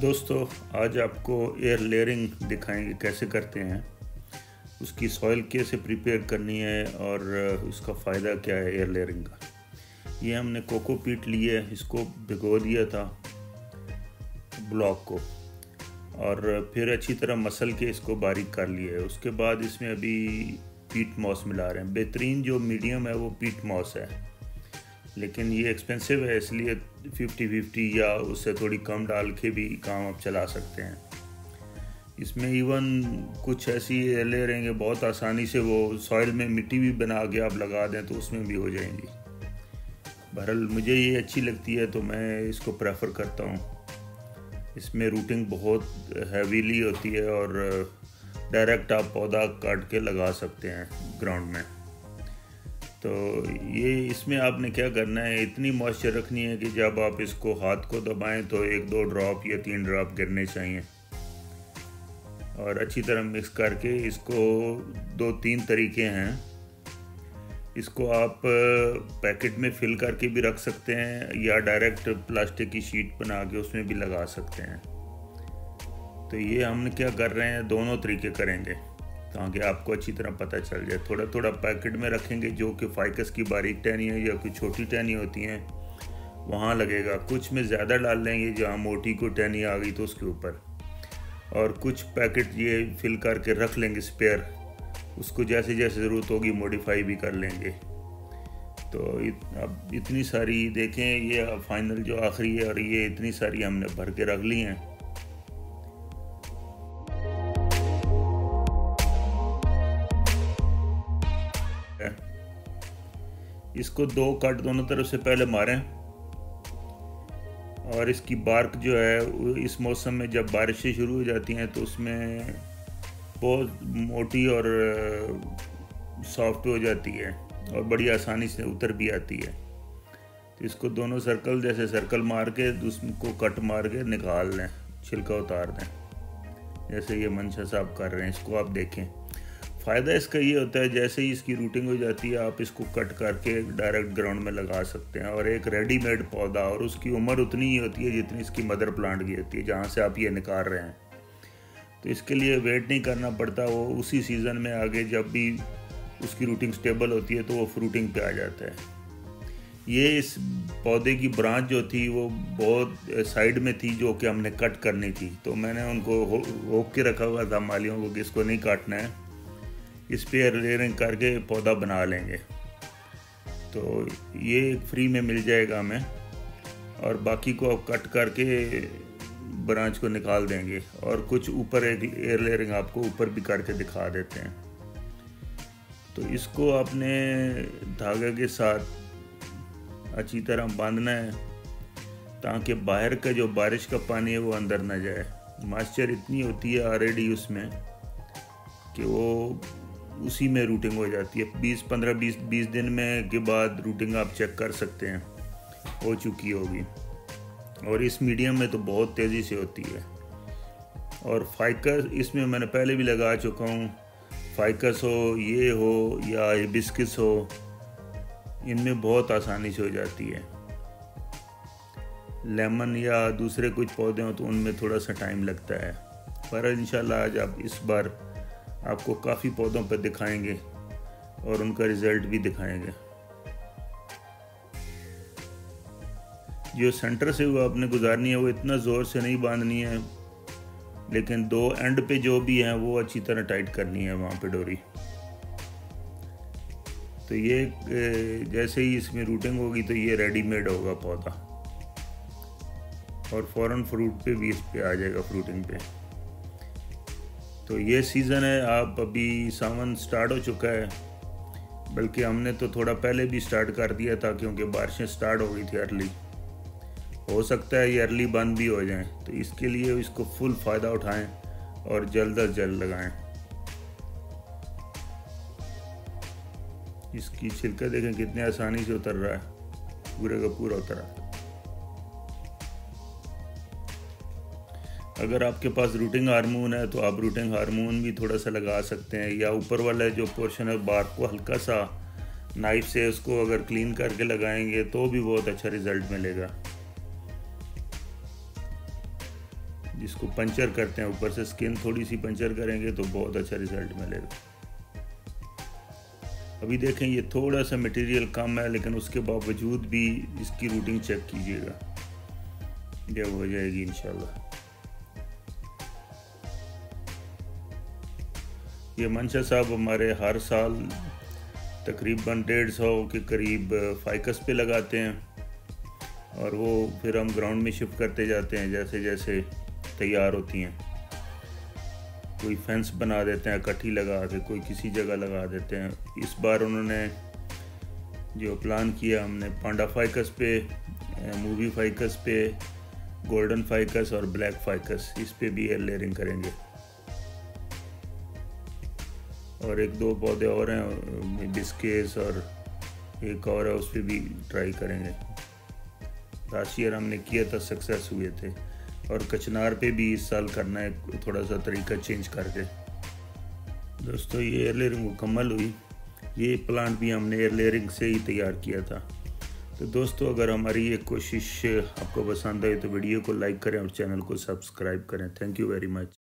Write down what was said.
दोस्तों, आज आपको एयर लेयरिंग दिखाएंगे कैसे करते हैं, उसकी सॉइल कैसे प्रिपेयर करनी है और उसका फ़ायदा क्या है एयर लेयरिंग का। ये हमने कोकोपीट लिए, इसको भिगो दिया था ब्लॉक को और फिर अच्छी तरह मसल के इसको बारीक कर लिया है। उसके बाद इसमें अभी पीट मॉस मिला रहे हैं। बेहतरीन जो मीडियम है वो पीट मॉस है, लेकिन ये एक्सपेंसिव है, इसलिए 50-50 या उससे थोड़ी कम डाल के भी काम आप चला सकते हैं। इसमें इवन कुछ ऐसी ले रहेंगे बहुत आसानी से वो सॉइल में मिट्टी भी बना के आप लगा दें तो उसमें भी हो जाएंगी। बहरहाल मुझे ये अच्छी लगती है तो मैं इसको प्रेफर करता हूँ। इसमें रूटिंग बहुत हैवीली होती है और डायरेक्ट आप पौधा काट के लगा सकते हैं ग्राउंड में। तो ये इसमें आपने क्या करना है, इतनी मॉइस्चर रखनी है कि जब आप इसको हाथ को दबाएं तो 1-2 ड्रॉप या 3 ड्रॉप गिरने चाहिए और अच्छी तरह मिक्स करके इसको 2-3 तरीके हैं। इसको आप पैकेट में फिल करके भी रख सकते हैं या डायरेक्ट प्लास्टिक की शीट बना के उसमें भी लगा सकते हैं। तो ये हम क्या कर रहे हैं, दोनों तरीके करेंगे ताकि आपको अच्छी तरह पता चल जाए। थोड़ा थोड़ा पैकेट में रखेंगे जो कि फाइकस की बारीक टहनियाँ या कोई छोटी टहनी होती हैं वहाँ लगेगा। कुछ में ज़्यादा डाल लेंगे जहाँ मोटी को टहनी आ गई तो उसके ऊपर, और कुछ पैकेट ये फिल करके रख लेंगे स्पेयर, उसको जैसे जैसे ज़रूरत होगी मॉडिफाई भी कर लेंगे। तो अब इतनी सारी देखें, ये फाइनल जो आखिरी है और ये इतनी सारी हमने भर के रख ली हैं। इसको 2 कट दोनों तरफ से पहले मारें और इसकी बार्क जो है इस मौसम में जब बारिशें शुरू हो जाती हैं तो उसमें बहुत मोटी और सॉफ्ट हो जाती है और बड़ी आसानी से उतर भी आती है। तो इसको दोनों सर्कल जैसे सर्कल मार के उसको कट मार के निकाल लें, छिलका उतार दें जैसे ये मंशा साहब कर रहे हैं। इसको आप देखें, फ़ायदा इसका ये होता है जैसे ही इसकी रूटिंग हो जाती है आप इसको कट करके डायरेक्ट ग्राउंड में लगा सकते हैं और एक रेडीमेड पौधा, और उसकी उम्र उतनी ही होती है जितनी इसकी मदर प्लांट की होती है जहाँ से आप ये निकाल रहे हैं। तो इसके लिए वेट नहीं करना पड़ता, वो उसी सीज़न में आगे जब भी उसकी रूटिंग स्टेबल होती है तो वो फ्रूटिंग पे आ जाता है। ये इस पौधे की ब्रांच जो थी वो बहुत साइड में थी जो कि हमने कट करनी थी, तो मैंने उनको रोक के रखा हुआ था मालियों को कि इसको नहीं काटना है, इस पे एयर लेयरिंग करके पौधा बना लेंगे। तो ये फ्री में मिल जाएगा हमें और बाकी को आप कट करके ब्रांच को निकाल देंगे और कुछ ऊपर एक एयर लेयरिंग आपको ऊपर भी करके दिखा देते हैं। तो इसको आपने धागे के साथ अच्छी तरह बांधना है ताकि बाहर का जो बारिश का पानी है वो अंदर ना जाए। मॉइस्चर इतनी होती है ऑलरेडी उसमें कि वो उसी में रूटिंग हो जाती है। 20 दिन में के बाद रूटिंग आप चेक कर सकते हैं हो चुकी होगी, और इस मीडियम में तो बहुत तेज़ी से होती है। और फाइकस इसमें मैंने पहले भी लगा चुका हूँ, फाइकस हो, ये हो या हिबिस्कस हो, इनमें बहुत आसानी से हो जाती है। लेमन या दूसरे कुछ पौधे हो तो उनमें थोड़ा सा टाइम लगता है, पर इंशाल्लाह आज आप इस बार आपको काफ़ी पौधों पर दिखाएंगे और उनका रिज़ल्ट भी दिखाएंगे। जो सेंटर से वो आपने गुजारनी है वो इतना ज़ोर से नहीं बांधनी है, लेकिन 2 एंड पे जो भी हैं वो अच्छी तरह टाइट करनी है वहाँ पे डोरी। तो ये जैसे ही इसमें रूटिंग होगी तो ये रेडीमेड होगा पौधा और फ़ौरन फ्रूट पे भी इस पे आ जाएगा फ्रूटिंग पे। तो ये सीज़न है, आप अभी सावन स्टार्ट हो चुका है, बल्कि हमने तो थोड़ा पहले भी स्टार्ट कर दिया था क्योंकि बारिशें स्टार्ट हो गई थी अर्ली। हो सकता है ये अर्ली बंद भी हो जाएं, तो इसके लिए इसको फुल फ़ायदा उठाएं और जल्द अज जल्द लगाएं। इसकी छिलका देखें कितने आसानी से उतर रहा है, पूरे का पूरा उतरा। अगर आपके पास रूटिंग हार्मोन है तो आप रूटिंग हार्मोन भी थोड़ा सा लगा सकते हैं, या ऊपर वाला जो पोर्शन है बार्क को हल्का सा नाइफ से उसको अगर क्लीन करके लगाएंगे तो भी बहुत अच्छा रिज़ल्ट मिलेगा। जिसको पंचर करते हैं, ऊपर से स्किन थोड़ी सी पंचर करेंगे तो बहुत अच्छा रिजल्ट मिलेगा। अभी देखें ये थोड़ा सा मटेरियल कम है, लेकिन उसके बावजूद भी इसकी रूटिंग चेक कीजिएगा, ये हो जाएगी इंशाल्लाह। ये मंशा साहब हमारे हर साल तकरीबन 150 के करीब फाइकस पे लगाते हैं, और वो फिर हम ग्राउंड में शिफ्ट करते जाते हैं जैसे जैसे तैयार होती हैं। कोई फेंस बना देते हैं इकट्ठी लगा के, कोई किसी जगह लगा देते हैं। इस बार उन्होंने जो प्लान किया, हमने पांडा फाइकस पे, मूवी फाइकस पे, गोल्डन फाइकस और ब्लैक फाइकस, इस पे भी एयर लेयरिंग करेंगे। और एक दो पौधे और हैं, बिस्केस और एक और है, उस पर भी ट्राई करेंगे। लास्ट ईयर हमने किया था, सक्सेस हुए थे। और कचनार पे भी इस साल करना है, थोड़ा सा तरीका चेंज करके। दोस्तों ये एयर लेयरिंग मुकम्मल हुई। ये प्लांट भी हमने एयर लेयरिंग से ही तैयार किया था। तो दोस्तों अगर हमारी ये कोशिश आपको पसंद आई तो वीडियो को लाइक करें और चैनल को सब्सक्राइब करें। Thank you very much.